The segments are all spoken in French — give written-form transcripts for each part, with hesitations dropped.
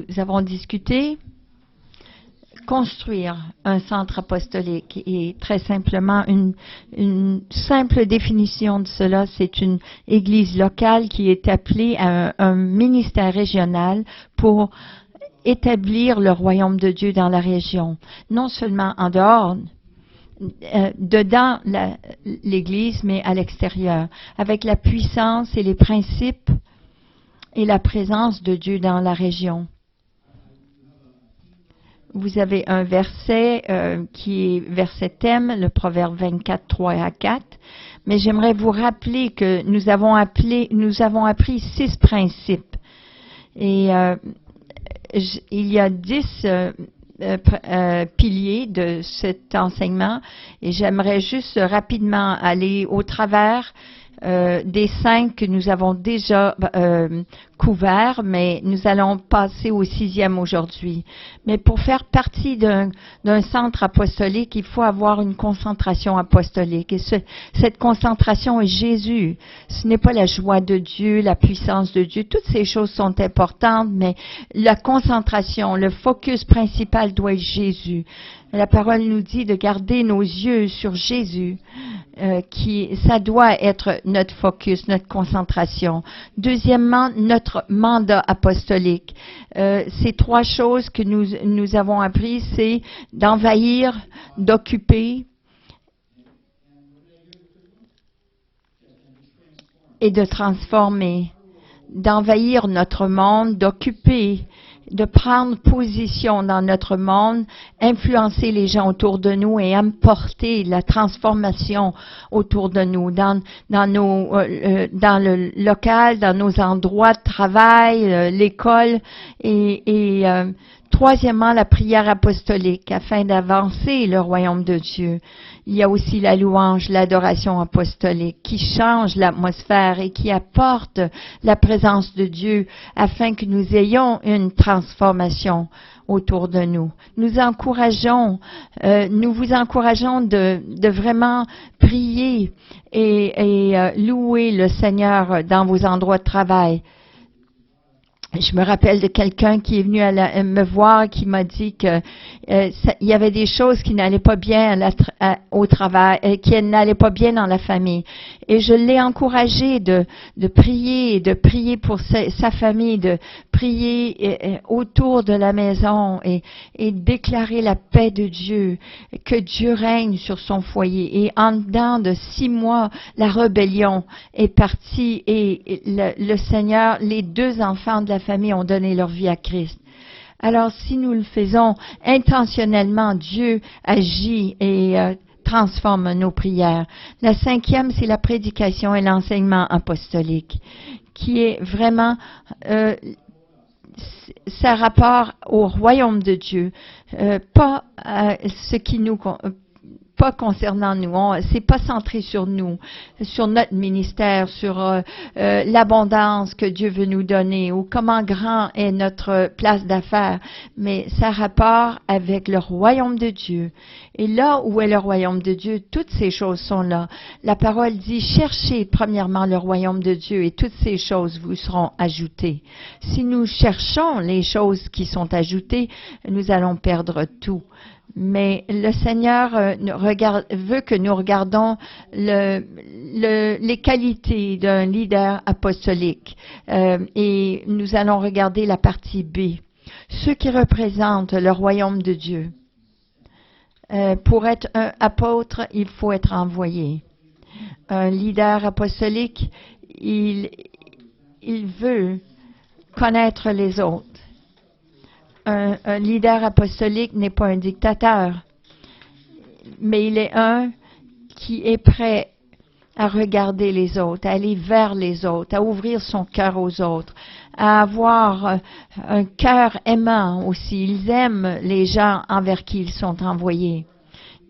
nous avons discuté. Construire un centre apostolique et très simplement une simple définition de cela, c'est une église locale qui est appelée à un ministère régional pour établir le royaume de Dieu dans la région, non seulement en dehors, dedans l'église, mais à l'extérieur, avec la puissance et les principes et la présence de Dieu dans la région. Vous avez un verset qui est verset thème, le Proverbe 24, 3 à 4. Mais j'aimerais vous rappeler que nous avons appris 6 principes. Et il y a 10 piliers de cet enseignement. Et j'aimerais juste rapidement aller au travers des 5 que nous avons déjà couverts, mais nous allons passer au 6e aujourd'hui. Mais pour faire partie d'un centre apostolique, il faut avoir une concentration apostolique. Et cette concentration est Jésus. Ce n'est pas la joie de Dieu, la puissance de Dieu. Toutes ces choses sont importantes, mais la concentration, le focus principal doit être Jésus. La parole nous dit de garder nos yeux sur Jésus, ça doit être notre focus, notre concentration. Deuxièmement, notre mandat apostolique. Ces 3 choses que nous avons apprises, c'est d'envahir, d'occuper et de transformer. D'envahir notre monde, d'occuper, de prendre position dans notre monde, influencer les gens autour de nous et apporter la transformation autour de nous, dans le local, dans nos endroits de travail, l'école et troisièmement, la prière apostolique afin d'avancer le royaume de Dieu. Il y a aussi la louange, l'adoration apostolique qui change l'atmosphère et qui apporte la présence de Dieu afin que nous ayons une transformation autour de nous. Nous vous encourageons de vraiment prier et louer le Seigneur dans vos endroits de travail. Je me rappelle de quelqu'un qui est venu me voir, qui m'a dit que il y avait des choses qui n'allaient pas bien au travail, qui n'allaient pas bien dans la famille. Et je l'ai encouragé de prier pour sa famille, de prier autour de la maison et déclarer la paix de Dieu, que Dieu règne sur son foyer. Et en dedans de 6 mois, la rébellion est partie et le Seigneur, les 2 enfants de la famille ont donné leur vie à Christ. Alors, si nous le faisons intentionnellement, Dieu agit et transforme nos prières. La 5e, c'est la prédication et l'enseignement apostolique, qui est vraiment ça rapport au royaume de Dieu, pas ce qui nous pas concernant nous, c'est pas centré sur nous, sur notre ministère, sur l'abondance que Dieu veut nous donner ou comment grand est notre place d'affaires, mais ça rapport avec le royaume de Dieu. Et là où est le royaume de Dieu, toutes ces choses sont là. La parole dit, cherchez premièrement le royaume de Dieu et toutes ces choses vous seront ajoutées. Si nous cherchons les choses qui sont ajoutées, nous allons perdre tout. Mais le Seigneur veut que nous regardons les qualités d'un leader apostolique et nous allons regarder la partie B. Ceux qui représentent le royaume de Dieu. Pour être un apôtre, il faut être envoyé. Un leader apostolique, il veut connaître les autres. Un leader apostolique n'est pas un dictateur, mais il est un qui est prêt à regarder les autres, à aller vers les autres, à ouvrir son cœur aux autres, à avoir un cœur aimant aussi. Ils aiment les gens envers qui ils sont envoyés.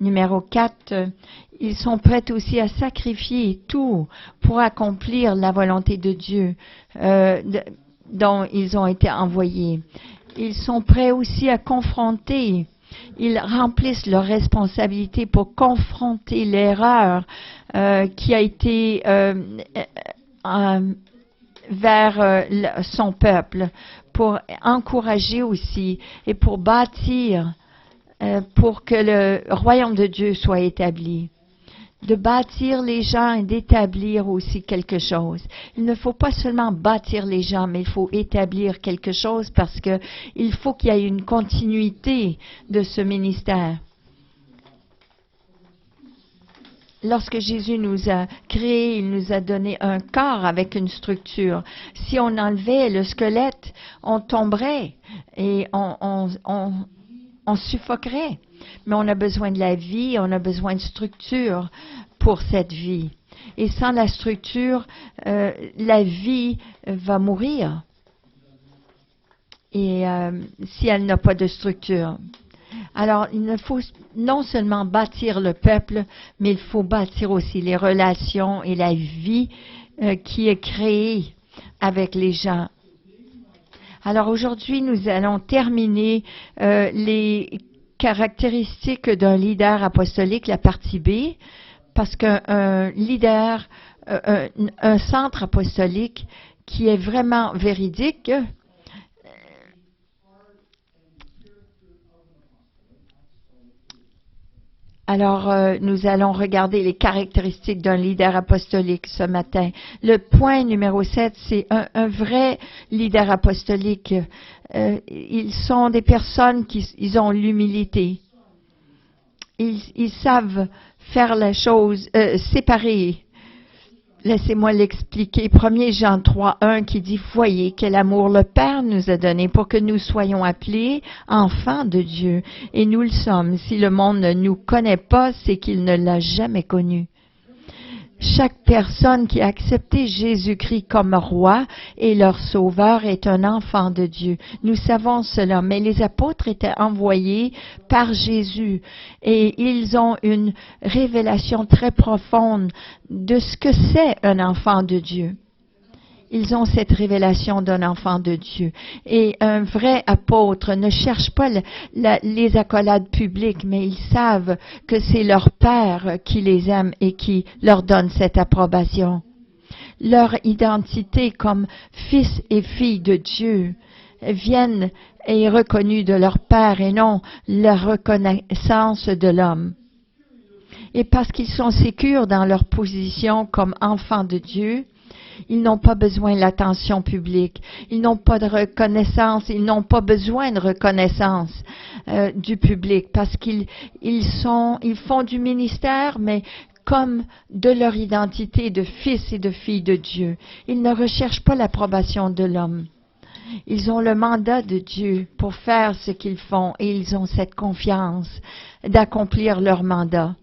Numéro 4, ils sont prêts aussi à sacrifier tout pour accomplir la volonté de Dieu dont ils ont été envoyés. Ils sont prêts aussi à confronter. Ils remplissent leurs responsabilités pour confronter l'erreur qui a été vers son peuple, pour encourager aussi et pour bâtir, pour que le royaume de Dieu soit établi. De bâtir les gens et d'établir aussi quelque chose. Il ne faut pas seulement bâtir les gens, mais il faut établir quelque chose parce que il faut qu'il y ait une continuité de ce ministère. Lorsque Jésus nous a créés, il nous a donné un corps avec une structure. Si on enlevait le squelette, on tomberait et on suffoquerait. Mais on a besoin de la vie, on a besoin de structure pour cette vie. Et sans la structure, la vie va mourir. Et si elle n'a pas de structure. Alors, il faut non seulement bâtir le peuple, mais il faut bâtir aussi les relations et la vie qui est créée avec les gens. Alors aujourd'hui, nous allons terminer les caractéristiques d'un leader apostolique, la partie B, parce qu'un leader, un centre apostolique qui est vraiment véridique, alors, nous allons regarder les caractéristiques d'un leader apostolique ce matin. Le point numéro 7, c'est un vrai leader apostolique. Ils sont des personnes ils ont l'humilité. Ils savent faire la chose, séparer. Laissez-moi l'expliquer. 1 Jean 3:1 qui dit « Voyez quel amour le Père nous a donné pour que nous soyons appelés enfants de Dieu. Et nous le sommes. Si le monde ne nous connaît pas, c'est qu'il ne l'a jamais connu. » Chaque personne qui a accepté Jésus-Christ comme roi et leur sauveur est un enfant de Dieu. Nous savons cela, mais les apôtres étaient envoyés par Jésus et ils ont une révélation très profonde de ce que c'est un enfant de Dieu. Ils ont cette révélation d'un enfant de Dieu. Et un vrai apôtre ne cherche pas les accolades publiques, mais ils savent que c'est leur Père qui les aime et qui leur donne cette approbation. Leur identité comme fils et filles de Dieu viennent et est reconnue de leur Père et non la reconnaissance de l'homme. Et parce qu'ils sont sécures dans leur position comme enfants de Dieu, ils n'ont pas besoin de l'attention publique. Ils n'ont pas de reconnaissance. Ils n'ont pas besoin de reconnaissance du public parce ils font du ministère, mais comme de leur identité de fils et de filles de Dieu. Ils ne recherchent pas l'approbation de l'homme. Ils ont le mandat de Dieu pour faire ce qu'ils font et ils ont cette confiance d'accomplir leur mandat.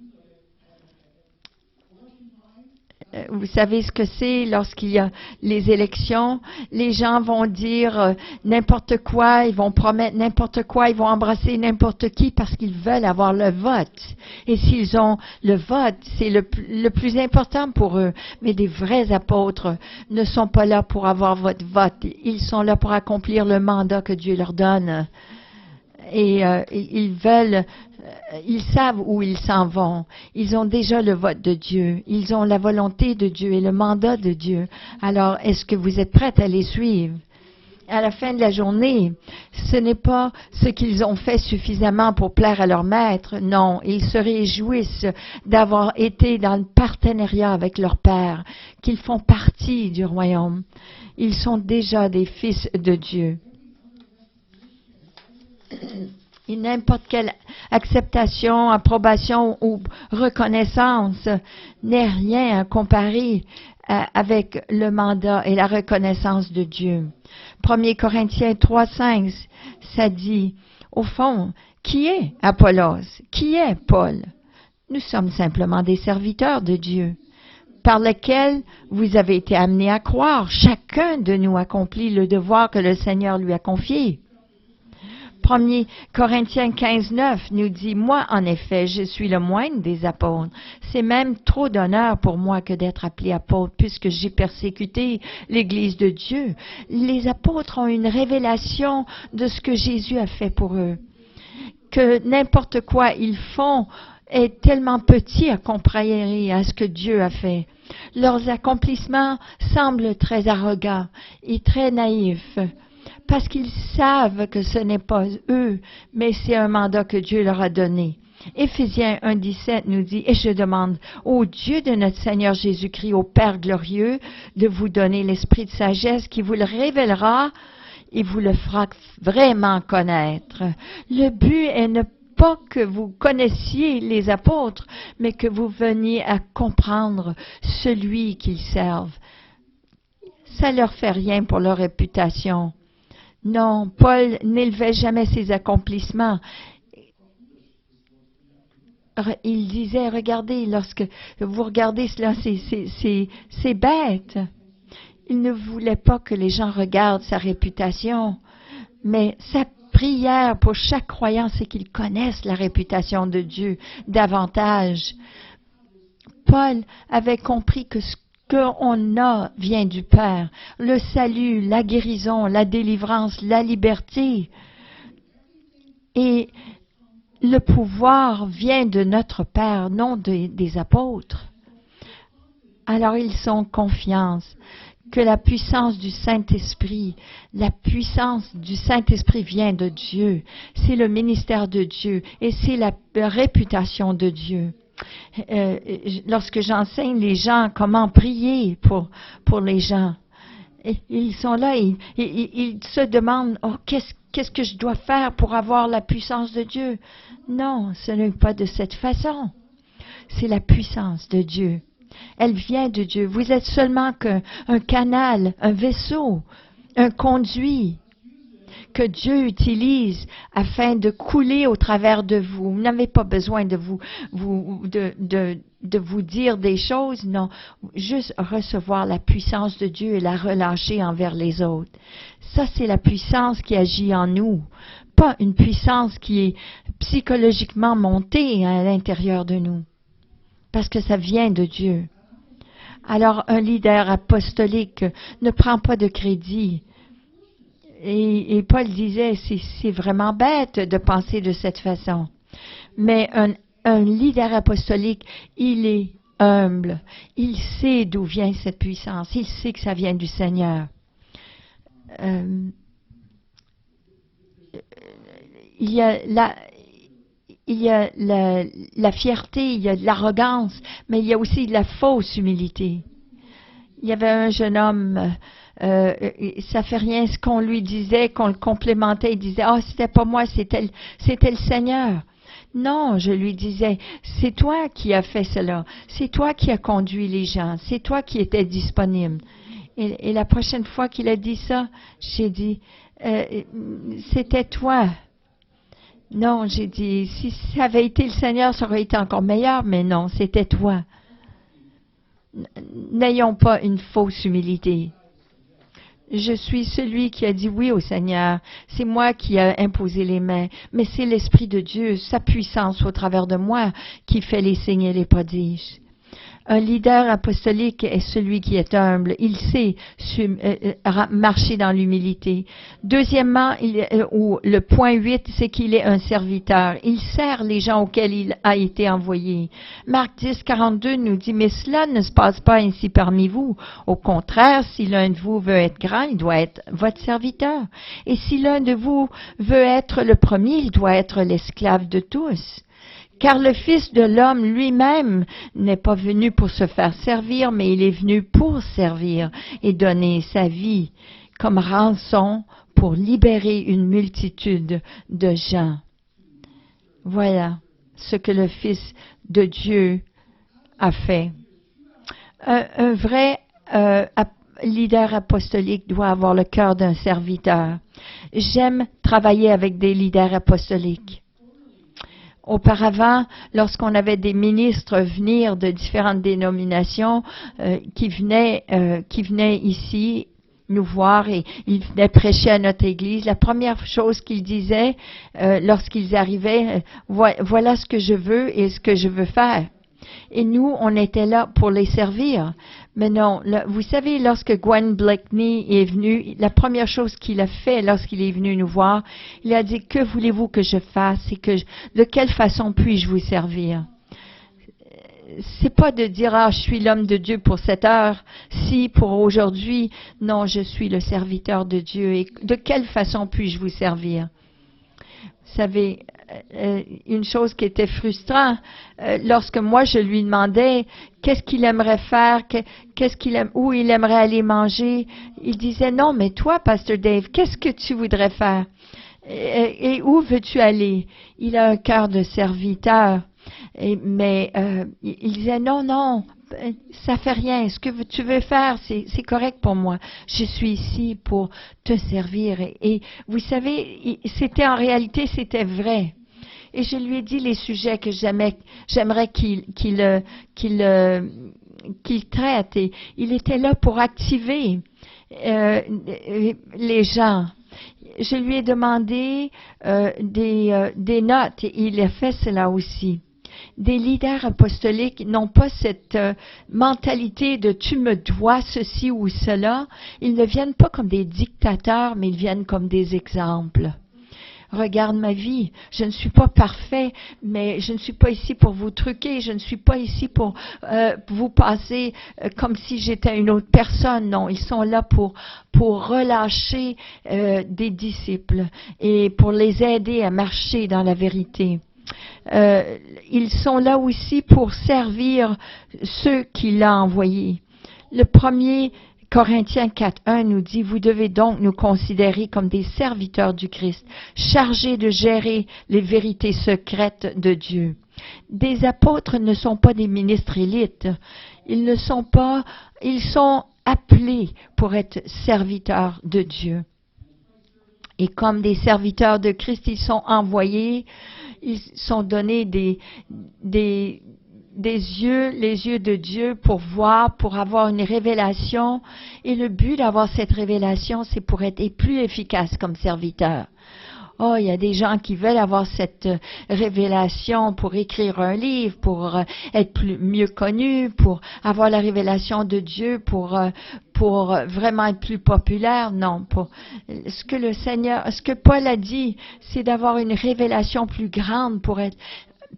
Vous savez ce que c'est lorsqu'il y a les élections, les gens vont dire n'importe quoi, ils vont promettre n'importe quoi, ils vont embrasser n'importe qui parce qu'ils veulent avoir le vote. Et s'ils ont le vote, c'est le plus important pour eux. Mais des vrais apôtres ne sont pas là pour avoir votre vote, ils sont là pour accomplir le mandat que Dieu leur donne. Et ils savent où ils s'en vont. Ils ont déjà le vote de Dieu. Ils ont la volonté de Dieu et le mandat de Dieu. Alors, est-ce que vous êtes prêts à les suivre? À la fin de la journée, ce n'est pas ce qu'ils ont fait suffisamment pour plaire à leur maître. Non, ils se réjouissent d'avoir été dans le partenariat avec leur Père, qu'ils font partie du royaume. Ils sont déjà des fils de Dieu. Et n'importe quelle acceptation, approbation ou reconnaissance n'est rien à comparer avec le mandat et la reconnaissance de Dieu. 1 Corinthiens 3:5, ça dit, au fond, qui est Apollos? Qui est Paul? Nous sommes simplement des serviteurs de Dieu, par lesquels vous avez été amenés à croire. Chacun de nous accomplit le devoir que le Seigneur lui a confié. 1 Corinthiens 15:9 nous dit, « Moi, en effet, je suis le moindre des apôtres. C'est même trop d'honneur pour moi que d'être appelé apôtre, puisque j'ai persécuté l'Église de Dieu. » Les apôtres ont une révélation de ce que Jésus a fait pour eux, que n'importe quoi ils font est tellement petit à comparer à ce que Dieu a fait. Leurs accomplissements semblent très arrogants et très naïfs, parce qu'ils savent que ce n'est pas eux, mais c'est un mandat que Dieu leur a donné. Éphésiens 1,17 nous dit, et je demande au Dieu de notre Seigneur Jésus-Christ, au Père glorieux, de vous donner l'esprit de sagesse qui vous le révélera et vous le fera vraiment connaître. Le but est ne pas que vous connaissiez les apôtres, mais que vous veniez à comprendre celui qu'ils servent. Ça leur fait rien pour leur réputation. Non, Paul n'élevait jamais ses accomplissements. Il disait, regardez, lorsque vous regardez cela, c'est bête. Il ne voulait pas que les gens regardent sa réputation, mais sa prière pour chaque croyant, c'est qu'ils connaissent la réputation de Dieu davantage. Paul avait compris que ce qu'on a vient du Père, le salut, la guérison, la délivrance, la liberté. Et le pouvoir vient de notre Père, non des apôtres. Alors ils ont confiance que la puissance du Saint-Esprit vient de Dieu. C'est le ministère de Dieu et c'est la réputation de Dieu. Lorsque j'enseigne les gens comment prier pour les gens, ils sont là, ils se demandent, oh, qu'est-ce que je dois faire pour avoir la puissance de Dieu? Non, ce n'est pas de cette façon. C'est la puissance de Dieu. Elle vient de Dieu. Vous êtes seulement qu'un canal, un vaisseau, un conduit que Dieu utilise afin de couler au travers de vous. Vous n'avez pas besoin de vous dire des choses, non. Juste recevoir la puissance de Dieu et la relâcher envers les autres. Ça, c'est la puissance qui agit en nous. Pas une puissance qui est psychologiquement montée à l'intérieur de nous. Parce que ça vient de Dieu. Alors, un leader apostolique ne prend pas de crédit. Et Paul disait, c'est vraiment bête de penser de cette façon. Mais un leader apostolique, il est humble. Il sait d'où vient cette puissance. Il sait que ça vient du Seigneur. Il y a la fierté, il y a de l'arrogance, mais il y a aussi de la fausse humilité. Il y avait un jeune homme, ça fait rien ce qu'on lui disait, qu'on le complémentait, il disait, c'était pas moi, c'était le Seigneur. Non, je lui disais, c'est toi qui as fait cela, c'est toi qui as conduit les gens, c'est toi qui étais disponible. Et la prochaine fois qu'il a dit ça, j'ai dit, c'était toi. Non, j'ai dit, si ça avait été le Seigneur, ça aurait été encore meilleur, mais non, c'était toi. N'ayons pas une fausse humilité. Je suis celui qui a dit oui au Seigneur. C'est moi qui ai imposé les mains, mais c'est l'Esprit de Dieu, sa puissance au travers de moi, qui fait les signes et les prodiges. Un leader apostolique est celui qui est humble. Il sait marcher dans l'humilité. Deuxièmement, le point 8, c'est qu'il est un serviteur. Il sert les gens auxquels il a été envoyé. Marc 10, 42 nous dit, « Mais cela ne se passe pas ainsi parmi vous. Au contraire, si l'un de vous veut être grand, il doit être votre serviteur. Et si l'un de vous veut être le premier, il doit être l'esclave de tous. » Car le Fils de l'homme lui-même n'est pas venu pour se faire servir, mais il est venu pour servir et donner sa vie comme rançon pour libérer une multitude de gens. Voilà ce que le Fils de Dieu a fait. Un vrai leader apostolique doit avoir le cœur d'un serviteur. J'aime travailler avec des leaders apostoliques. Auparavant, lorsqu'on avait des ministres venir de différentes dénominations qui venaient ici nous voir et ils venaient prêcher à notre église, la première chose qu'ils disaient lorsqu'ils arrivaient, voilà ce que je veux et ce que je veux faire. Et nous, on était là pour les servir. Mais non, vous savez, lorsque Gwen Blakeney est venu, la première chose qu'il a fait lorsqu'il est venu nous voir, il a dit, que voulez-vous que je fasse et de quelle façon puis-je vous servir? c'est pas de dire, ah, je suis l'homme de Dieu pour cette heure, si pour aujourd'hui. Non, je suis le serviteur de Dieu. Et de quelle façon puis-je vous servir? Vous savez, une chose qui était frustrante, lorsque moi je lui demandais qu'est-ce qu'il aimerait faire, où il aimerait aller manger, il disait non, mais toi, Pasteur Dave, qu'est-ce que tu voudrais faire? Et où veux-tu aller? Il a un cœur de serviteur, mais il disait non, ça fait rien. Ce que tu veux faire, c'est correct pour moi. Je suis ici pour te servir. Et vous savez, en réalité, c'était vrai. Et je lui ai dit les sujets que j'aimerais qu'il traite. Et il était là pour activer les gens. Je lui ai demandé des notes et il a fait cela aussi. Des leaders apostoliques n'ont pas cette mentalité de tu me dois ceci ou cela. Ils ne viennent pas comme des dictateurs, mais ils viennent comme des exemples. Regarde ma vie, je ne suis pas parfait, mais je ne suis pas ici pour vous truquer, je ne suis pas ici pour vous passer comme si j'étais une autre personne. Non, ils sont là pour relâcher des disciples et pour les aider à marcher dans la vérité. Ils sont là aussi pour servir ceux qu'il a envoyés. Le premier Corinthiens 4.1 nous dit, vous devez donc nous considérer comme des serviteurs du Christ, chargés de gérer les vérités secrètes de Dieu. Des apôtres ne sont pas des ministres élites. Ils sont appelés pour être serviteurs de Dieu. Et comme des serviteurs de Christ, ils sont envoyés, ils sont donnés les yeux de Dieu pour voir, pour avoir une révélation. Et le but d'avoir cette révélation, c'est pour être plus efficace comme serviteur. Oh, il y a des gens qui veulent avoir cette révélation pour écrire un livre, pour être mieux connus, pour avoir la révélation de Dieu, pour vraiment être plus populaire. Non, ce que Paul a dit, c'est d'avoir une révélation plus grande pour être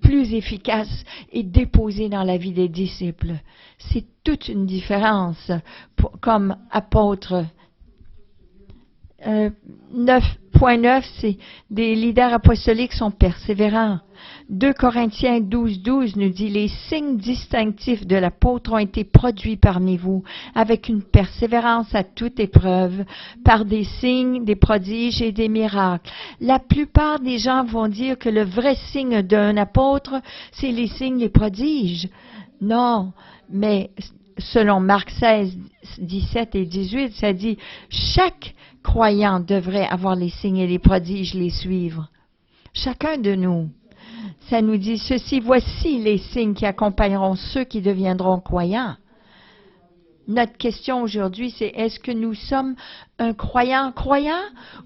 plus efficace et déposé dans la vie des disciples. C'est toute une différence comme apôtre. 9.9, c'est des leaders apostoliques sont persévérants. 2 Corinthiens 12.12 nous dit, les signes distinctifs de l'apôtre ont été produits parmi vous, avec une persévérance à toute épreuve, par des signes, des prodiges et des miracles. La plupart des gens vont dire que le vrai signe d'un apôtre, c'est les signes, les prodiges. Non, mais selon Marc 16, 17 et 18, ça dit, chaque croyant devrait avoir les signes et les prodiges, les suivre. Chacun de nous. Ça nous dit ceci, voici les signes qui accompagneront ceux qui deviendront croyants. Notre question aujourd'hui, c'est est-ce que nous sommes un croyant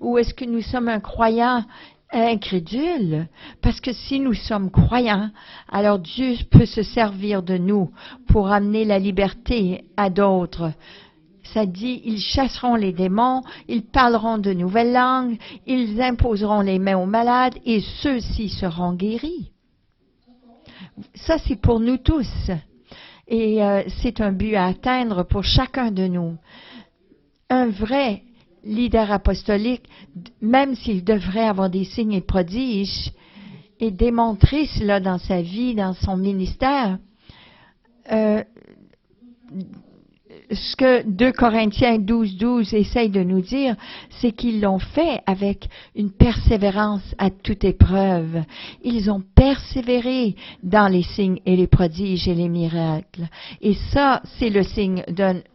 ou est-ce que nous sommes un croyant incrédule? Parce que si nous sommes croyants, alors Dieu peut se servir de nous pour amener la liberté à d'autres. Ça dit, ils chasseront les démons, ils parleront de nouvelles langues, ils imposeront les mains aux malades et ceux-ci seront guéris. Ça, c'est pour nous tous. Et c'est un but à atteindre pour chacun de nous. Un vrai leader apostolique, même s'il devrait avoir des signes et prodiges, et démontrer cela dans sa vie, dans son ministère, ce que 2 Corinthiens 12.12 essaye de nous dire, c'est qu'ils l'ont fait avec une persévérance à toute épreuve. Ils ont persévéré dans les signes et les prodiges et les miracles. Et ça, c'est le signe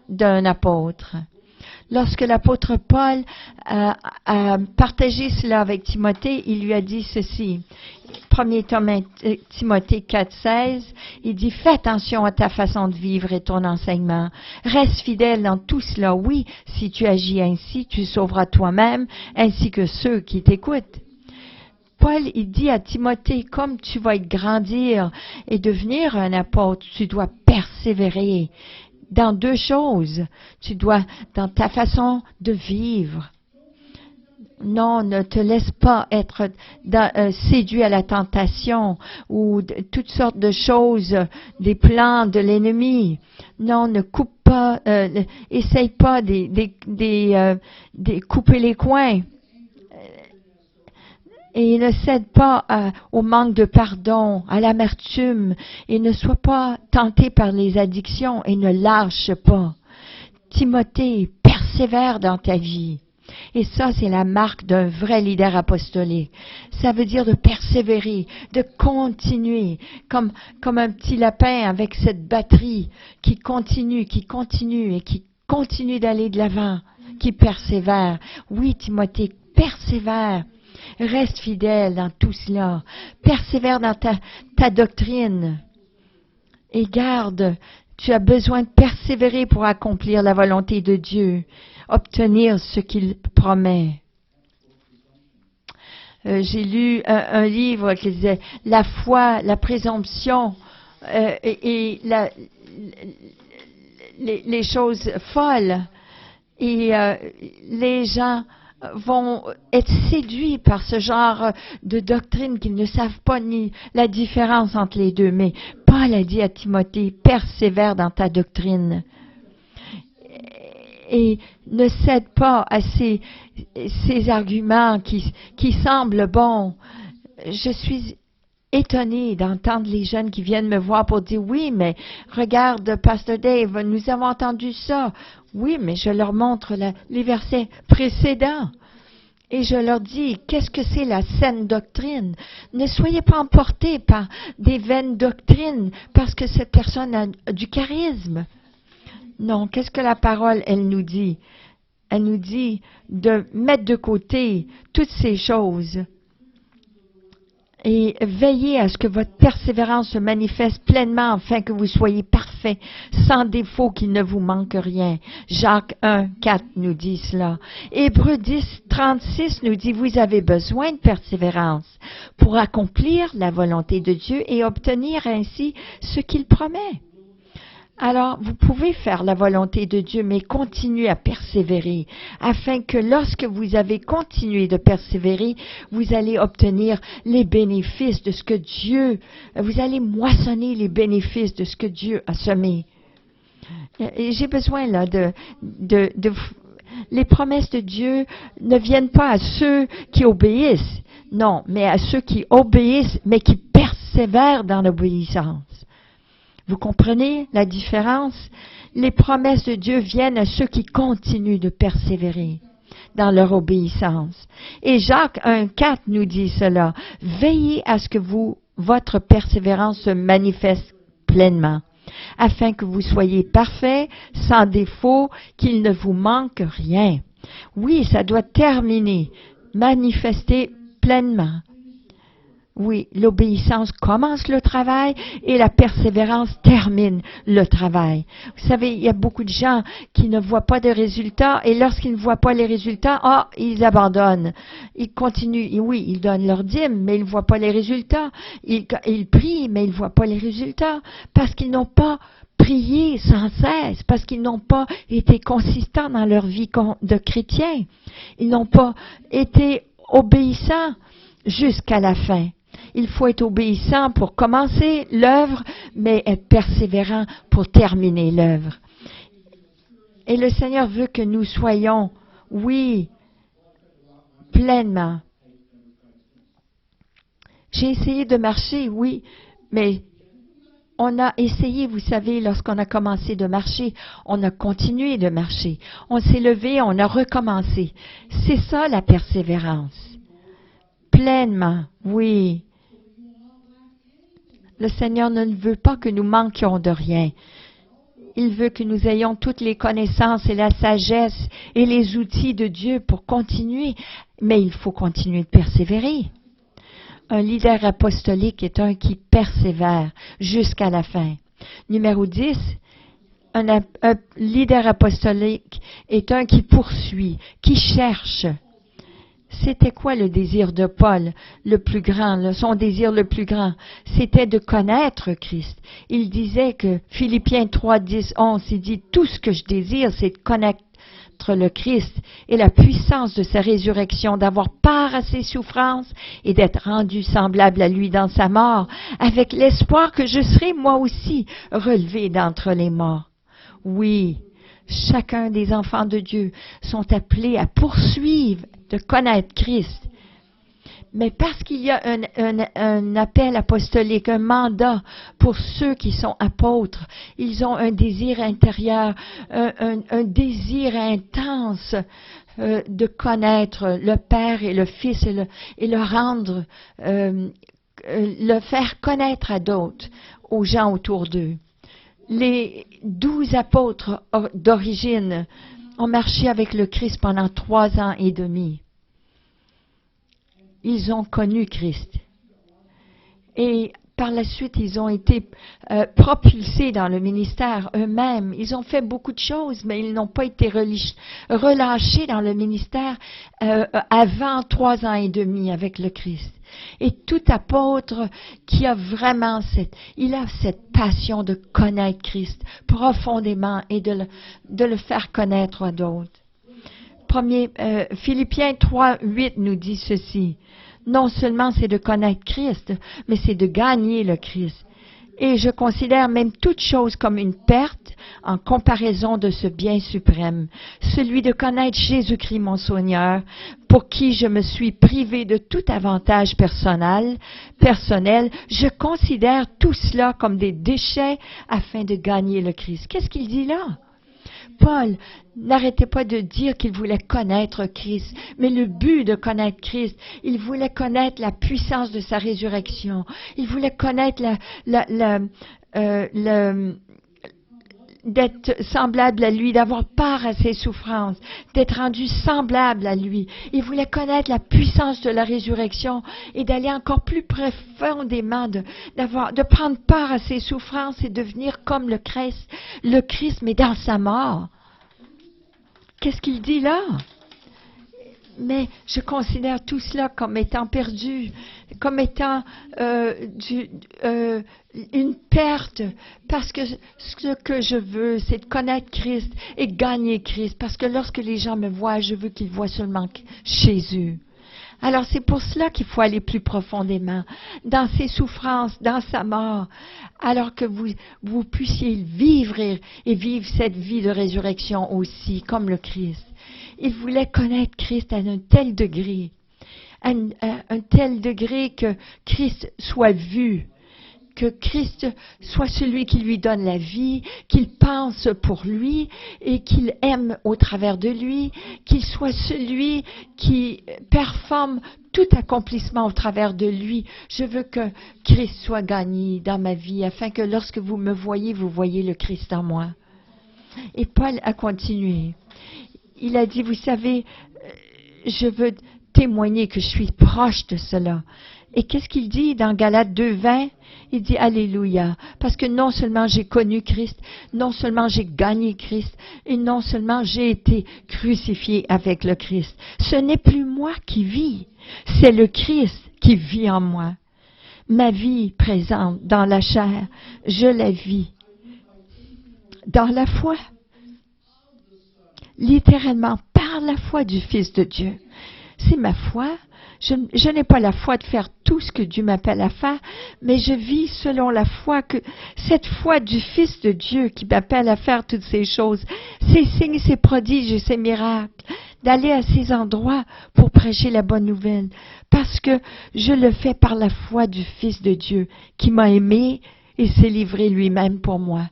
d'un apôtre. Lorsque l'apôtre Paul a partagé cela avec Timothée, il lui a dit ceci. 1 Timothée 4.16, il dit, fais attention à ta façon de vivre et ton enseignement. Reste fidèle dans tout cela. Oui, si tu agis ainsi, tu sauveras toi-même ainsi que ceux qui t'écoutent. Paul, il dit à Timothée, comme tu vas grandir et devenir un apôtre, tu dois persévérer dans deux choses. Tu dois, dans ta façon de vivre. Non, ne te laisse pas être séduit à la tentation ou toutes sortes de choses, des plans de l'ennemi. Non, ne coupe pas, essaye pas de couper les coins. Et ne cède pas au manque de pardon, à l'amertume, et ne sois pas tenté par les addictions et ne lâche pas. Timothée, persévère dans ta vie. Et ça, c'est la marque d'un vrai leader apostolique. Ça veut dire de persévérer, de continuer, comme un petit lapin avec cette batterie qui continue et qui continue d'aller de l'avant, qui persévère. Oui, Timothée, persévère. Reste fidèle dans tout cela. Persévère dans ta doctrine. Et garde, tu as besoin de persévérer pour accomplir la volonté de Dieu, obtenir ce qu'il promet. J'ai lu un livre qui disait « La foi, la présomption et les choses folles. » Et les gens vont être séduits par ce genre de doctrine qu'ils ne savent pas ni la différence entre les deux. Mais Paul a dit à Timothée, persévère dans ta doctrine. Et ne cède pas à ces arguments qui semblent bons. Je suis étonnée d'entendre les jeunes qui viennent me voir pour dire, oui, mais regarde, Pasteur Dave, nous avons entendu ça. Oui, mais je leur montre les versets précédents. Et je leur dis, qu'est-ce que c'est la saine doctrine? Ne soyez pas emportés par des vaines doctrines parce que cette personne a du charisme. Non, qu'est-ce que la parole, elle nous dit? Elle nous dit de mettre de côté toutes ces choses et veillez à ce que votre persévérance se manifeste pleinement afin que vous soyez parfaits, sans défaut, qu'il ne vous manque rien. Jacques 1, 4 nous dit cela. Hébreux 10, 36 nous dit, vous avez besoin de persévérance pour accomplir la volonté de Dieu et obtenir ainsi ce qu'il promet. Alors, vous pouvez faire la volonté de Dieu, mais continuez à persévérer, afin que lorsque vous avez continué de persévérer, vous allez obtenir les bénéfices de ce que Dieu, vous allez moissonner les bénéfices de ce que Dieu a semé. Et j'ai besoin là les promesses de Dieu ne viennent pas à ceux qui obéissent, non, mais à ceux qui obéissent, mais qui persévèrent dans l'obéissance. Vous comprenez la différence? Les promesses de Dieu viennent à ceux qui continuent de persévérer dans leur obéissance. Et Jacques 1,4 nous dit cela. Veillez à ce que votre persévérance se manifeste pleinement, afin que vous soyez parfaits, sans défaut, qu'il ne vous manque rien. Oui, ça doit terminer, manifester pleinement. Oui, l'obéissance commence le travail et la persévérance termine le travail. Vous savez, il y a beaucoup de gens qui ne voient pas de résultats et lorsqu'ils ne voient pas les résultats, ils abandonnent. Ils continuent, oui, ils donnent leur dîme, mais ils ne voient pas les résultats. Ils prient, mais ils ne voient pas les résultats parce qu'ils n'ont pas prié sans cesse, parce qu'ils n'ont pas été consistants dans leur vie de chrétien. Ils n'ont pas été obéissants jusqu'à la fin. Il faut être obéissant pour commencer l'œuvre, mais être persévérant pour terminer l'œuvre. Et le Seigneur veut que nous soyons, oui, pleinement. J'ai essayé de marcher, oui, mais on a essayé, vous savez, lorsqu'on a commencé de marcher, on a continué de marcher. On s'est levé, on a recommencé. C'est ça la persévérance. Pleinement, oui. Le Seigneur ne veut pas que nous manquions de rien. Il veut que nous ayons toutes les connaissances et la sagesse et les outils de Dieu pour continuer. Mais il faut continuer de persévérer. Un leader apostolique est un qui persévère jusqu'à la fin. Numéro 10, un leader apostolique est un qui poursuit, qui cherche. C'était quoi le désir de Paul, le plus grand, son désir le plus grand? C'était de connaître Christ. Il disait que Philippiens 3, 10, 11, il dit, tout ce que je désire, c'est de connaître connaître le Christ et la puissance de sa résurrection, d'avoir part à ses souffrances et d'être rendu semblable à lui dans sa mort, avec l'espoir que je serai moi aussi relevé d'entre les morts. Oui, chacun des enfants de Dieu sont appelés à poursuivre, de connaître Christ. Mais parce qu'il y a un appel apostolique, un mandat pour ceux qui sont apôtres, ils ont un désir intérieur, un désir intense de connaître le Père et le Fils et le rendre, le faire connaître à d'autres, aux gens autour d'eux. Les 12 apôtres d'origine ont marché avec le Christ pendant 3 ans et demi. Ils ont connu Christ. Et par la suite, ils ont été propulsés dans le ministère eux-mêmes. Ils ont fait beaucoup de choses, mais ils n'ont pas été relâchés dans le ministère avant 3 ans et demi avec le Christ. Et tout apôtre qui a vraiment cette passion de connaître Christ profondément et de le faire connaître à d'autres. Philippiens 3:8 nous dit ceci. Non seulement c'est de connaître Christ, mais c'est de gagner le Christ. Et je considère même toute chose comme une perte en comparaison de ce bien suprême, celui de connaître Jésus-Christ mon Seigneur, pour qui je me suis privé de tout avantage personnel. Je considère tout cela comme des déchets afin de gagner le Christ. Qu'est-ce qu'il dit là? Paul n'arrêtait pas de dire qu'il voulait connaître Christ, mais le but de connaître Christ, il voulait connaître la puissance de sa résurrection, il voulait connaître d'être semblable à lui, d'avoir part à ses souffrances, d'être rendu semblable à lui. Il voulait connaître la puissance de la résurrection et d'aller encore plus profondément, de prendre part à ses souffrances et devenir comme le Christ, mais dans sa mort. Qu'est-ce qu'il dit là? Mais je considère tout cela comme étant perdu, comme étant une perte, parce que ce que je veux, c'est de connaître Christ et gagner Christ, parce que lorsque les gens me voient, je veux qu'ils voient seulement Jésus. Alors c'est pour cela qu'il faut aller plus profondément, dans ses souffrances, dans sa mort, alors que vous puissiez vivre et vivre cette vie de résurrection aussi, comme le Christ. Il voulait connaître Christ à un tel degré, que Christ soit vu, que Christ soit celui qui lui donne la vie, qu'il pense pour lui et qu'il aime au travers de lui, qu'il soit celui qui performe tout accomplissement au travers de lui. Je veux que Christ soit gagné dans ma vie, afin que lorsque vous me voyez, vous voyez le Christ en moi. Et Paul a continué. Il a dit, vous savez, je veux témoigner que je suis proche de cela. Et qu'est-ce qu'il dit dans Galates 2:20? Il dit Alléluia, parce que non seulement j'ai connu Christ, non seulement j'ai gagné Christ, et non seulement j'ai été crucifié avec le Christ. Ce n'est plus moi qui vis, c'est le Christ qui vit en moi. Ma vie présente dans la chair, je la vis dans la foi. Littéralement, par la foi du Fils de Dieu. C'est ma foi. Je n'ai pas la foi de faire tout ce que Dieu m'appelle à faire, mais je vis selon la foi cette foi du Fils de Dieu qui m'appelle à faire toutes ces choses, ces signes, ces prodiges et ces miracles, d'aller à ces endroits pour prêcher la bonne nouvelle, parce que je le fais par la foi du Fils de Dieu qui m'a aimé et s'est livré lui-même pour moi.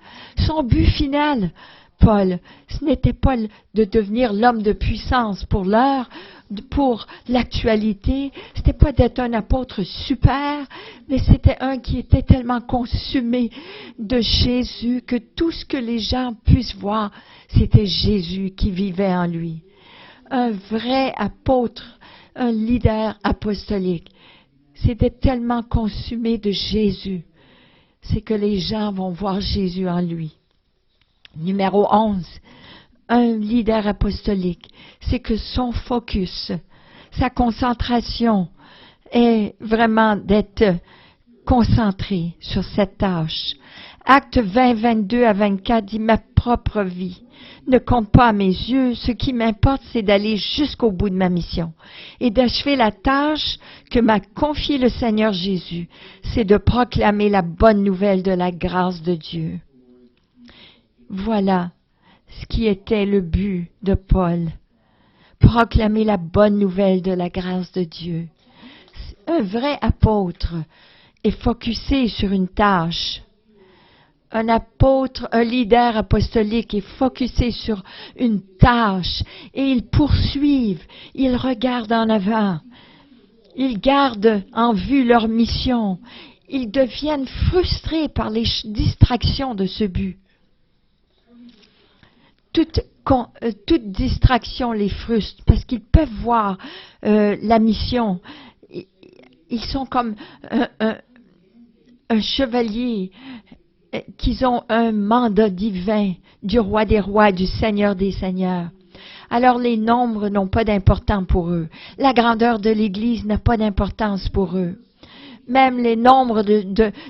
Son but final, Paul, ce n'était pas de devenir l'homme de puissance pour l'heure, pour l'actualité, c'était pas d'être un apôtre super, mais c'était un qui était tellement consumé de Jésus que tout ce que les gens puissent voir, c'était Jésus qui vivait en lui. Un vrai apôtre, un leader apostolique, c'était tellement consumé de Jésus, c'est que les gens vont voir Jésus en lui. Numéro 11, un leader apostolique, c'est que son focus, sa concentration est vraiment d'être concentré sur cette tâche. Acte 20, 22 à 24 dit « Ma propre vie ne compte pas à mes yeux. Ce qui m'importe, c'est d'aller jusqu'au bout de ma mission et d'achever la tâche que m'a confiée le Seigneur Jésus. C'est de proclamer la bonne nouvelle de la grâce de Dieu. Voilà ce qui était le but de Paul. Proclamer la bonne nouvelle de la grâce de Dieu. Un vrai apôtre est focusé sur une tâche. Un apôtre, un leader apostolique est focusé sur une tâche et ils poursuivent, ils regardent en avant, ils gardent en vue leur mission. Ils deviennent frustrés par les distractions de ce but. Toute distraction les frustre parce qu'ils peuvent voir la mission. Ils sont comme un chevalier qu'ils ont un mandat divin du roi des rois, du Seigneur des seigneurs. Alors les nombres n'ont pas d'importance pour eux. La grandeur de l'Église n'a pas d'importance pour eux. Même les nombres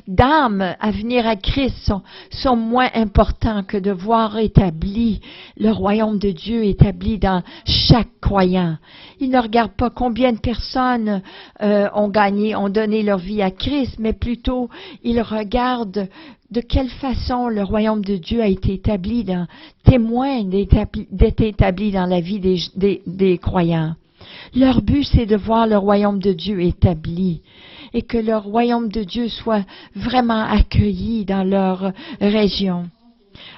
d'âmes à venir à Christ sont moins importants que de voir établi le royaume de Dieu établi dans chaque croyant. Ils ne regardent pas combien de personnes ont donné leur vie à Christ, mais plutôt ils regardent de quelle façon le royaume de Dieu a été établi, témoin d'être établi dans la vie des croyants. Leur but, c'est de voir le royaume de Dieu établi et que le royaume de Dieu soit vraiment accueilli dans leur région.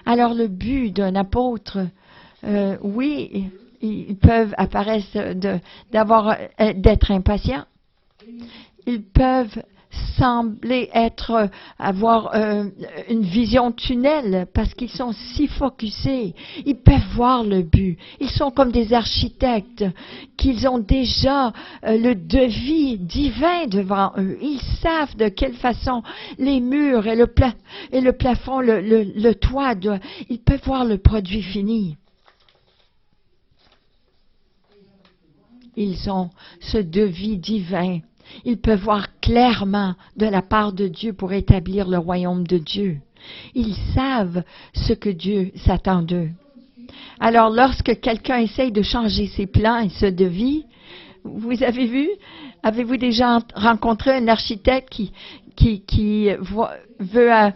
Alors le but d'un apôtre, oui, ils peuvent apparaître d'être impatients. Ils peuvent sembler avoir une vision tunnel parce qu'ils sont si focusés. Ils peuvent voir le but. Ils sont comme des architectes qu'ils ont déjà le devis divin devant eux. Ils savent de quelle façon les murs et le plafond, le toit, ils peuvent voir le produit fini. Ils ont ce devis divin. Ils peuvent voir clairement de la part de Dieu pour établir le royaume de Dieu. Ils savent ce que Dieu s'attend d'eux. Alors, lorsque quelqu'un essaye de changer ses plans et ce devis, vous avez vu, avez-vous déjà rencontré un architecte qui veut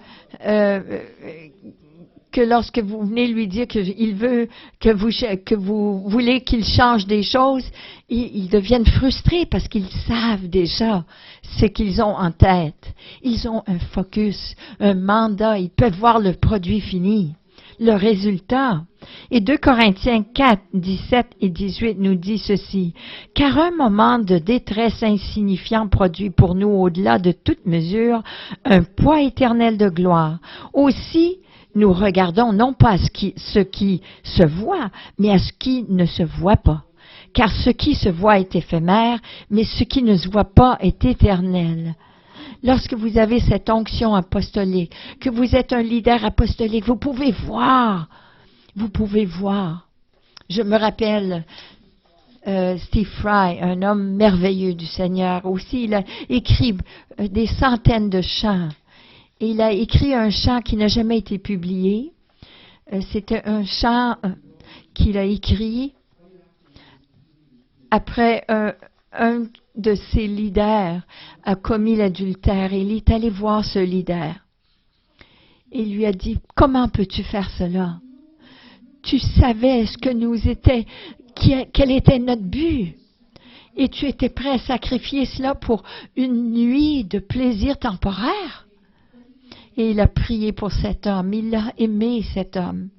que lorsque vous venez lui dire qu'il veut que vous voulez qu'il change des choses, ils deviennent frustrés parce qu'ils savent déjà ce qu'ils ont en tête. Ils ont un focus, un mandat, ils peuvent voir le produit fini, le résultat. Et 2 Corinthiens 4, 17 et 18 nous dit ceci. « Car un moment de détresse insignifiant produit pour nous au-delà de toute mesure un poids éternel de gloire. Aussi, nous regardons non pas à ce qui se voit, mais à ce qui ne se voit pas. Car ce qui se voit est éphémère, mais ce qui ne se voit pas est éternel. » Lorsque vous avez cette onction apostolique, que vous êtes un leader apostolique, vous pouvez voir. Vous pouvez voir. Je me rappelle Steve Fry, un homme merveilleux du Seigneur. Aussi, il a écrit des centaines de chants. Et il a écrit un chant qui n'a jamais été publié. C'était un chant qu'il a écrit après un de ses leaders a commis l'adultère. Et il est allé voir ce leader. Et il lui a dit, « Comment peux-tu faire cela? Tu savais ce que quel était notre but. Et tu étais prêt à sacrifier cela pour une nuit de plaisir temporaire. » Et il a prié pour cet homme. Il a aimé cet homme.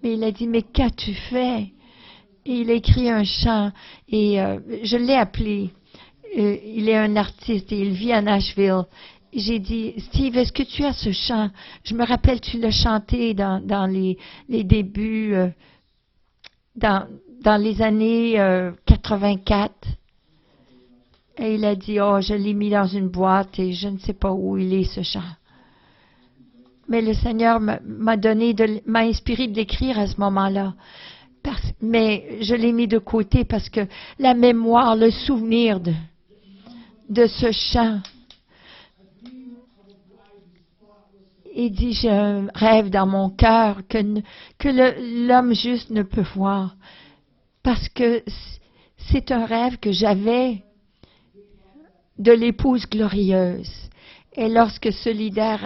Mais il a dit, « Mais qu'as-tu fait? » Et il a écrit un chant. Et je l'ai appelé. Il est un artiste et il vit à Nashville. J'ai dit, Steve, est-ce que tu as ce chant? Je me rappelle, tu l'as chanté dans les débuts, dans les années 84. Et il a dit, oh, je l'ai mis dans une boîte et je ne sais pas où il est, ce chant. Mais le Seigneur m'a inspiré de l'écrire à ce moment-là. Mais je l'ai mis de côté parce que la mémoire, le souvenir de ce chant, Il dit, j'ai un rêve dans mon cœur que l'homme juste ne peut voir. Parce que c'est un rêve que j'avais de l'épouse glorieuse. Et lorsque ce leader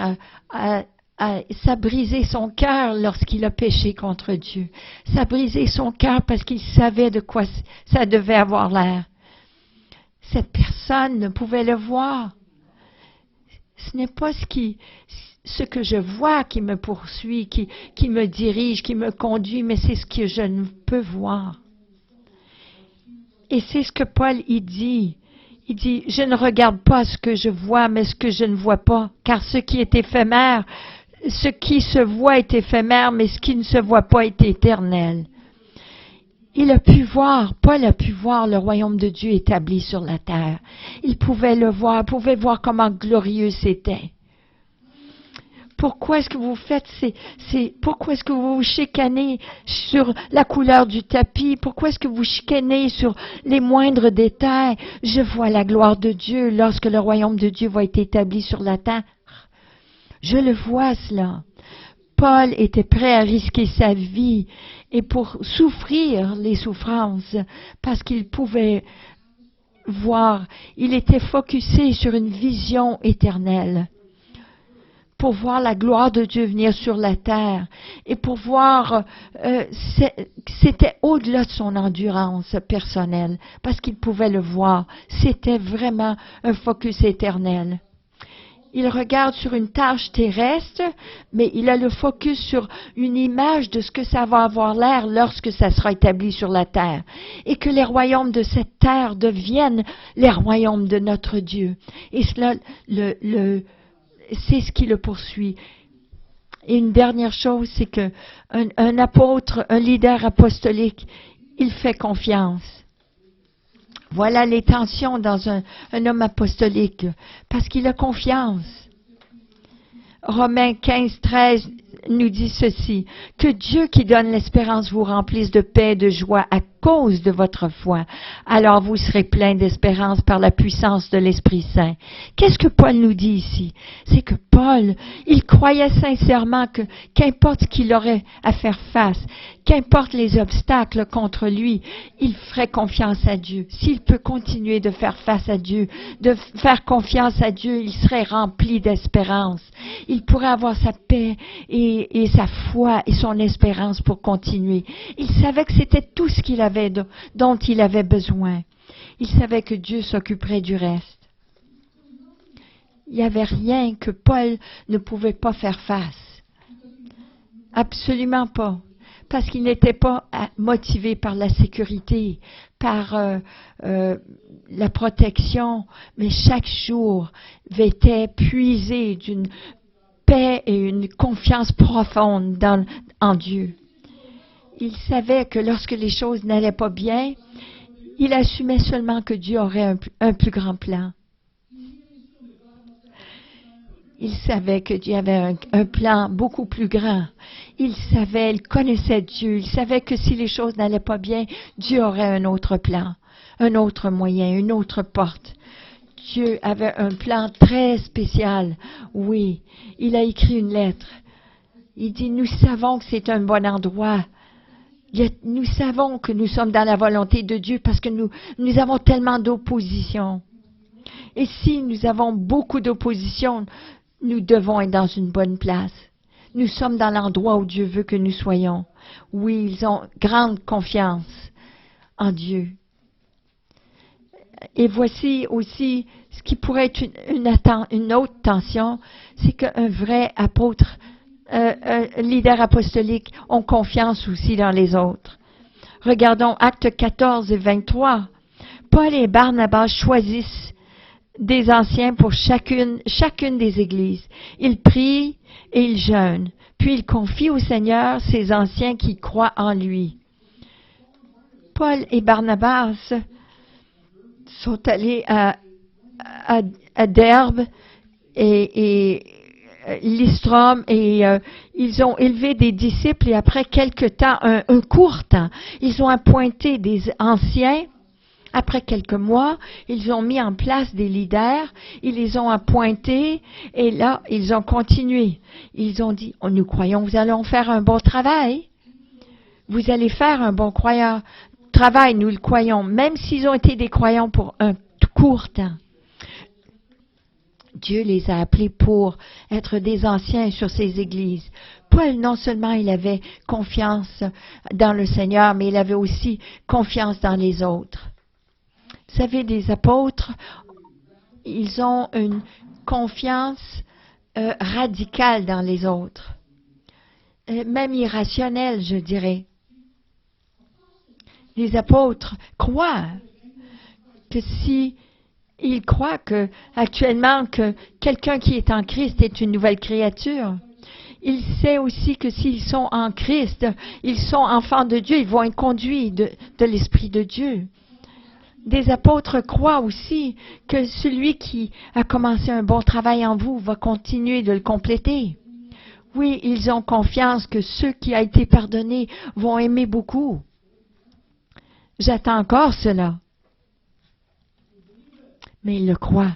ça a brisé son cœur lorsqu'il a péché contre Dieu. Ça a brisé son cœur parce qu'il savait de quoi ça devait avoir l'air. Cette personne ne pouvait le voir. Ce n'est pas ce que je vois qui me poursuit, qui me dirige, qui me conduit, mais c'est ce que je ne peux voir. Et c'est ce que Paul il dit. Il dit, je ne regarde pas ce que je vois, mais ce que je ne vois pas, car ce qui est éphémère, ce qui se voit est éphémère, mais ce qui ne se voit pas est éternel. Paul a pu voir le royaume de Dieu établi sur la terre. Il pouvait le voir, il pouvait voir comment glorieux c'était. Pourquoi est-ce que vous faites pourquoi est-ce que vous vous chicanez sur la couleur du tapis? Pourquoi est-ce que vous chicanez sur les moindres détails? Je vois la gloire de Dieu lorsque le royaume de Dieu va être établi sur la terre. Je le vois cela. Paul était prêt à risquer sa vie et pour souffrir les souffrances parce qu'il pouvait voir, il était focusé sur une vision éternelle. Pour voir la gloire de Dieu venir sur la terre et pour voir, c'était au-delà de son endurance personnelle parce qu'il pouvait le voir. C'était vraiment un focus éternel. Il regarde sur une tâche terrestre, mais il a le focus sur une image de ce que ça va avoir l'air lorsque ça sera établi sur la terre. Et que les royaumes de cette terre deviennent les royaumes de notre Dieu. Et cela, c'est ce qui le poursuit. Et une dernière chose, c'est que un apôtre, un leader apostolique, il fait confiance. Voilà les tensions dans un homme apostolique, parce qu'il a confiance. Romains 15, 13 nous dit ceci, que Dieu qui donne l'espérance vous remplisse de paix et de joie à cause de votre foi. Alors vous serez plein d'espérance par la puissance de l'Esprit Saint. Qu'est-ce que Paul nous dit ici? C'est que Paul, il croyait sincèrement que qu'importe ce qu'il aurait à faire face, qu'importe les obstacles contre lui, il ferait confiance à Dieu. S'il peut continuer de faire face à Dieu, de faire confiance à Dieu, il serait rempli d'espérance. Il pourrait avoir sa paix et sa foi et son espérance pour continuer. Il savait que c'était tout ce qu'il avait dont il avait besoin. Il savait que Dieu s'occuperait du reste. Il n'y avait rien que Paul ne pouvait pas faire face. Absolument pas. Parce qu'il n'était pas motivé par la sécurité, par la protection, mais chaque jour était puisé d'une paix et une confiance profonde en Dieu. Il savait que lorsque les choses n'allaient pas bien, il assumait seulement que Dieu aurait un plus grand plan. Il savait que Dieu avait un plan beaucoup plus grand. Il connaissait Dieu. Il savait que si les choses n'allaient pas bien, Dieu aurait un autre plan, un autre moyen, une autre porte. Dieu avait un plan très spécial. Oui, il a écrit une lettre. Il dit, nous savons que c'est un bon endroit. Nous savons que nous sommes dans la volonté de Dieu parce que nous avons tellement d'opposition. Et si nous avons beaucoup d'opposition, nous devons être dans une bonne place. Nous sommes dans l'endroit où Dieu veut que nous soyons. Oui, ils ont grande confiance en Dieu. Et voici aussi ce qui pourrait être une autre tension, c'est qu'un vrai apôtre, un leader apostolique, ont confiance aussi dans les autres. Regardons Actes 14 et 23. Paul et Barnabas choisissent des anciens pour chacune des églises. Ils prient et ils jeûnent. Puis ils confient au Seigneur ces anciens qui croient en lui. Paul et Barnabas sont allés à Derbe et Lystrum et ils ont élevé des disciples et après quelque temps, un court temps, ils ont appointé des anciens Après quelques mois, ils ont mis en place des leaders, ils les ont appointés, et là, ils ont continué. Ils ont dit, nous croyons, vous allez faire un bon travail. Vous allez faire un bon travail, nous le croyons, même s'ils ont été des croyants pour un court temps. Dieu les a appelés pour être des anciens sur ces églises. Paul, non seulement il avait confiance dans le Seigneur, mais il avait aussi confiance dans les autres. Vous savez, les apôtres, ils ont une confiance radicale dans les autres, même irrationnelle, je dirais. Les apôtres croient que si ils croient que actuellement que quelqu'un qui est en Christ est une nouvelle créature. Il sait aussi que s'ils sont en Christ, ils sont enfants de Dieu, ils vont être conduits de l'Esprit de Dieu. Des apôtres croient aussi que celui qui a commencé un bon travail en vous va continuer de le compléter. Oui, ils ont confiance que ceux qui ont été pardonnés vont aimer beaucoup. J'attends encore cela. Mais ils le croient.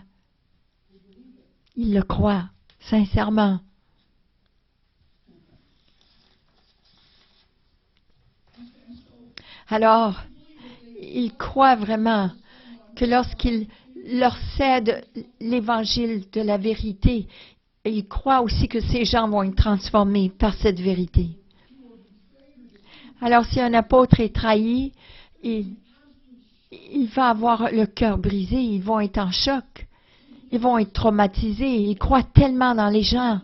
Ils le croient, sincèrement. Alors, ils croient vraiment que lorsqu'ils leur cèdent l'évangile de la vérité, ils croient aussi que ces gens vont être transformés par cette vérité. Alors, si un apôtre est trahi, il va avoir le cœur brisé, ils vont être en choc, ils vont être traumatisés, ils croient tellement dans les gens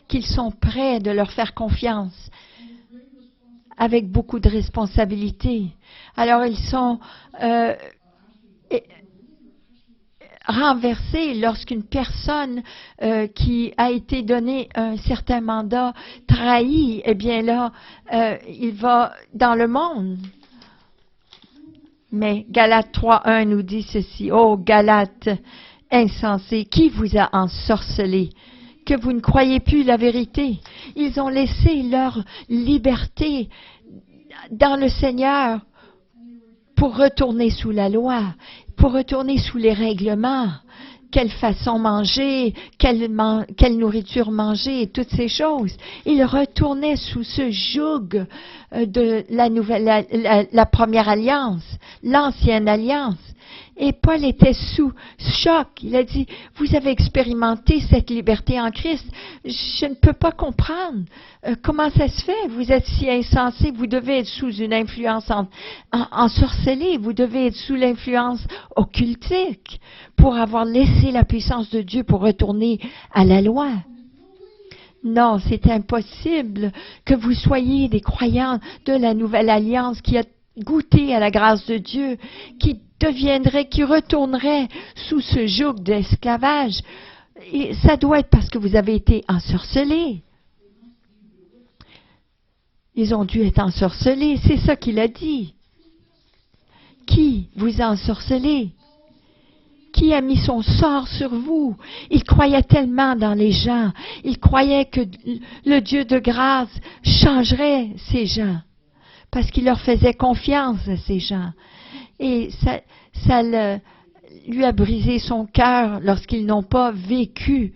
qu'ils sont prêts de leur faire confiance avec beaucoup de responsabilités. Alors ils sont renversés lorsqu'une personne qui a été donnée un certain mandat trahit, eh bien là, il va dans le monde. Mais Galates 3.1 nous dit ceci. Ô Galates insensés, qui vous a ensorcelés, que vous ne croyez plus la vérité? Ils ont laissé leur liberté dans le Seigneur pour retourner sous la loi, pour retourner sous les règlements. Quelle façon manger, quelle nourriture manger, toutes ces choses. Ils retournaient sous ce joug de la première alliance, l'ancienne alliance. Et Paul était sous choc. Il a dit, vous avez expérimenté cette liberté en Christ. Je ne peux pas comprendre. Comment ça se fait? Vous êtes si insensés. Vous devez être sous une influence ensorcelée. Vous devez être sous l'influence occultique pour avoir laissé la puissance de Dieu pour retourner à la loi. Non, c'est impossible que vous soyez des croyants de la nouvelle alliance qui a goûté à la grâce de Dieu, qui retournerait sous ce joug d'esclavage. Et ça doit être parce que vous avez été ensorcelés. Ils ont dû être ensorcelés, c'est ça qu'il a dit. Qui vous a ensorcelés? Qui a mis son sort sur vous? Il croyait tellement dans les gens. Il croyait que le Dieu de grâce changerait ces gens. Parce qu'il leur faisait confiance à ces gens. Et ça lui a brisé son cœur lorsqu'ils n'ont pas vécu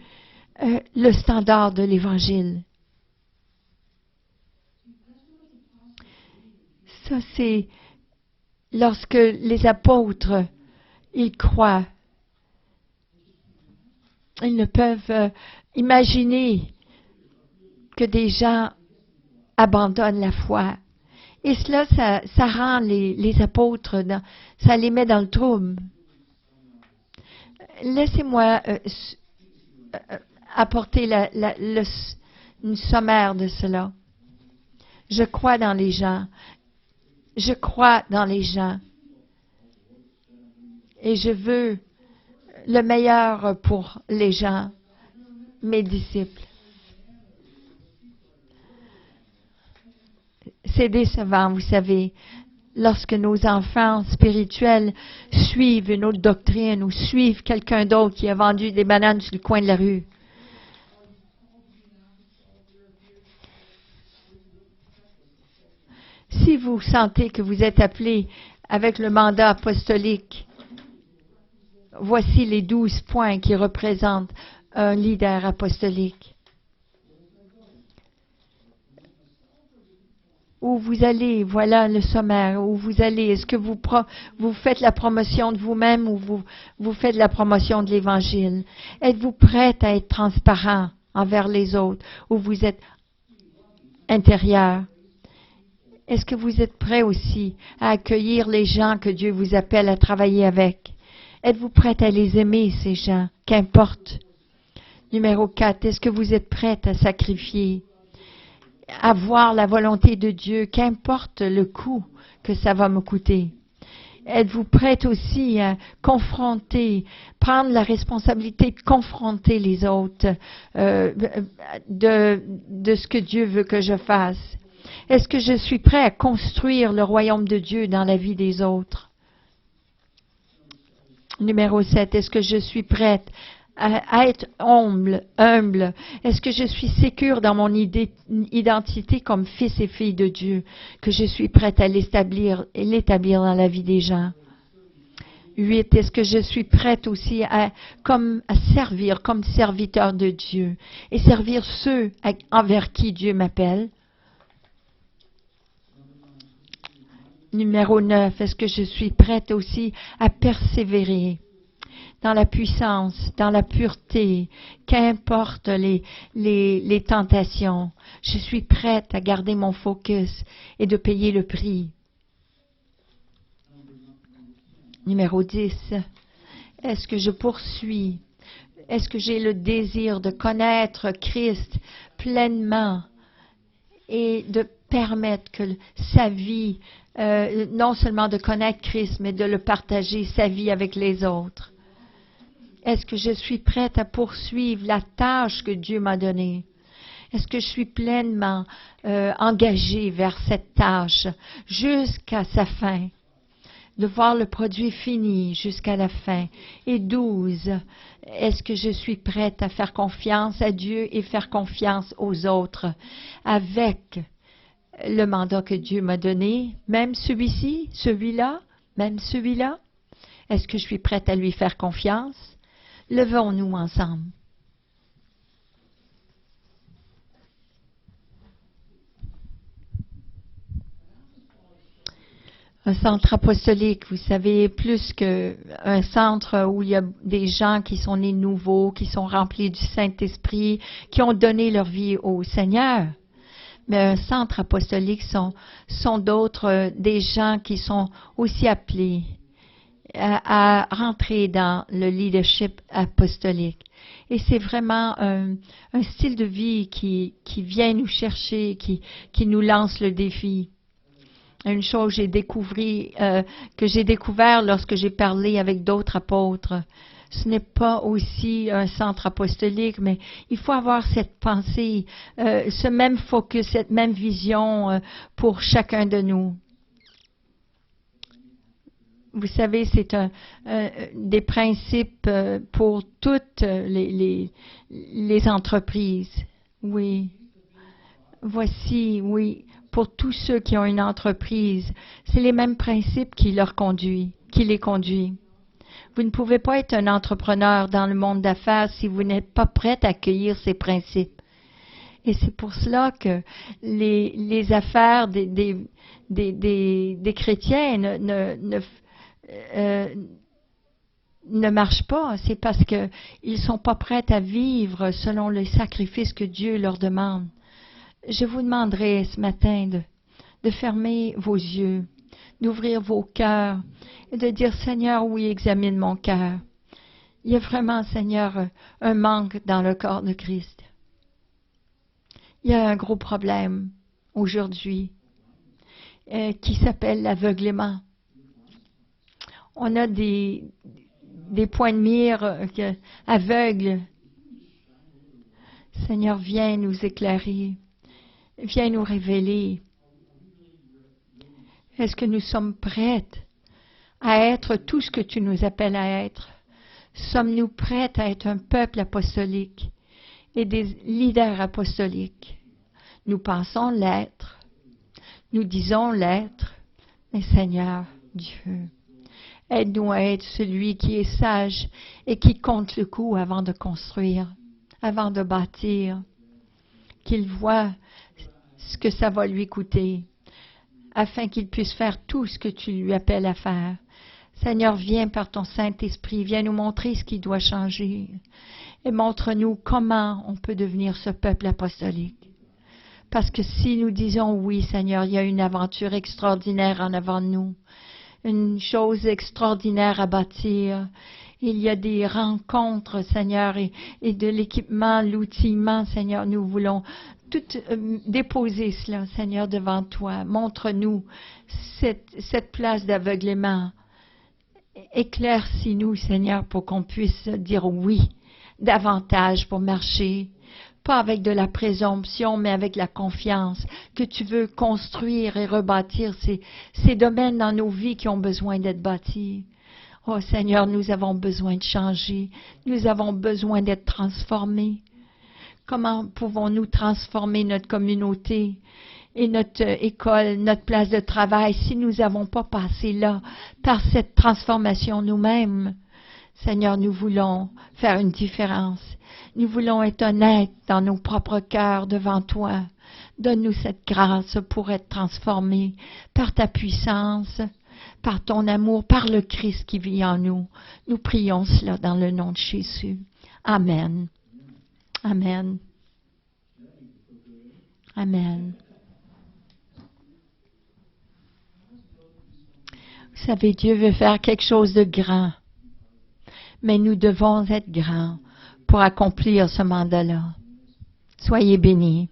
le standard de l'Évangile. Ça, c'est lorsque les apôtres, ils croient. Ils ne peuvent imaginer que des gens abandonnent la foi. Et cela, ça rend les apôtres, ça les met dans le trouble. Laissez-moi apporter une sommaire de cela. Je crois dans les gens. Je crois dans les gens. Et je veux le meilleur pour les gens, mes disciples. C'est décevant, vous savez, lorsque nos enfants spirituels suivent une autre doctrine ou suivent quelqu'un d'autre qui a vendu des bananes sur le coin de la rue. Si vous sentez que vous êtes appelé avec le mandat apostolique. Voici les 12 points qui représentent un leader apostolique. Où vous allez, voilà le sommaire, où vous allez. Est-ce que vous faites la promotion de vous-même ou vous faites la promotion de l'Évangile? Êtes-vous prête à être transparent envers les autres ou vous êtes intérieur? Est-ce que vous êtes prêt aussi à accueillir les gens que Dieu vous appelle à travailler avec? Êtes-vous prête à les aimer, ces gens? Qu'importe. Numéro 4, est-ce que vous êtes prête à sacrifier? À voir la volonté de Dieu, qu'importe le coût que ça va me coûter. Êtes-vous prête aussi à confronter, prendre la responsabilité de confronter les autres de ce que Dieu veut que je fasse? Est-ce que je suis prêt à construire le royaume de Dieu dans la vie des autres? Numéro 7, est-ce que je suis prête à être humble? Est-ce que je suis sécure dans mon identité comme fils et fille de Dieu, que je suis prête à l'établir dans la vie des gens? 8, est-ce que je suis prête aussi à servir comme serviteur de Dieu et servir ceux envers qui Dieu m'appelle? Numéro 9, est-ce que je suis prête aussi à persévérer dans la puissance, dans la pureté, qu'importe les tentations? Je suis prête à garder mon focus et de payer le prix. Numéro 10, est-ce que je poursuis? Est-ce que j'ai le désir de connaître Christ pleinement et de permettre que sa vie, non seulement de connaître Christ, mais de le partager, sa vie avec les autres? Est-ce que je suis prête à poursuivre la tâche que Dieu m'a donnée? Est-ce que je suis pleinement engagée vers cette tâche jusqu'à sa fin? De voir le produit fini jusqu'à la fin. Et 12, est-ce que je suis prête à faire confiance à Dieu et faire confiance aux autres avec le mandat que Dieu m'a donné, même celui-ci, celui-là, même celui-là? Est-ce que je suis prête à lui faire confiance? Levons-nous ensemble. Un centre apostolique, vous savez, plus qu'un centre où il y a des gens qui sont nés nouveaux, qui sont remplis du Saint-Esprit, qui ont donné leur vie au Seigneur. Mais un centre apostolique sont d'autres, des gens qui sont aussi appelés à rentrer dans le leadership apostolique. Et c'est vraiment un style de vie qui vient nous chercher, qui nous lance le défi. Une chose que j'ai découvert lorsque j'ai parlé avec d'autres apôtres, ce n'est pas aussi un centre apostolique, mais il faut avoir cette pensée, ce même focus, cette même vision pour chacun de nous. Vous savez, c'est des principes pour toutes les entreprises. Oui. Voici, oui, pour tous ceux qui ont une entreprise, c'est les mêmes principes qui les conduit. Vous ne pouvez pas être un entrepreneur dans le monde d'affaires si vous n'êtes pas prêt à accueillir ces principes. Et c'est pour cela que les affaires des chrétiens ne marchent pas. C'est parce qu'ils ne sont pas prêts à vivre selon les sacrifices que Dieu leur demande. Je vous demanderai ce matin de fermer vos yeux, d'ouvrir vos cœurs et de dire, Seigneur, oui, examine mon cœur. Il y a vraiment, Seigneur, un manque dans le corps de Christ. Il y a un gros problème aujourd'hui qui s'appelle l'aveuglement. On a des points de mire aveugles. Seigneur, viens nous éclairer. Viens nous révéler. Est-ce que nous sommes prêtes à être tout ce que tu nous appelles à être? Sommes-nous prêtes à être un peuple apostolique et des leaders apostoliques? Nous pensons l'être. Nous disons l'être. Mais Seigneur, Dieu. Aide-nous à être celui qui est sage et qui compte le coup avant de construire, avant de bâtir, qu'il voit ce que ça va lui coûter, afin qu'il puisse faire tout ce que tu lui appelles à faire. Seigneur, viens par ton Saint-Esprit, viens nous montrer ce qui doit changer et montre-nous comment on peut devenir ce peuple apostolique. Parce que si nous disons oui, Seigneur, il y a une aventure extraordinaire en avant de nous, une chose extraordinaire à bâtir. Il y a des rencontres, Seigneur, et de l'équipement, l'outillement, Seigneur. Nous voulons tout déposer cela, Seigneur, devant toi. Montre-nous cette place d'aveuglement. Éclaircis-nous, Seigneur, pour qu'on puisse dire oui davantage pour marcher. Pas avec de la présomption, mais avec la confiance que tu veux construire et rebâtir ces domaines dans nos vies qui ont besoin d'être bâtis. Oh Seigneur, nous avons besoin de changer. Nous avons besoin d'être transformés. Comment pouvons-nous transformer notre communauté et notre école, notre place de travail si nous n'avons pas passé là par cette transformation nous-mêmes? Seigneur, nous voulons faire une différence. Nous voulons être honnêtes dans nos propres cœurs devant toi. Donne-nous cette grâce pour être transformés par ta puissance, par ton amour, par le Christ qui vit en nous. Nous prions cela dans le nom de Jésus. Amen. Amen. Amen. Vous savez, Dieu veut faire quelque chose de grand. Mais nous devons être grands pour accomplir ce mandat-là. Soyez bénis.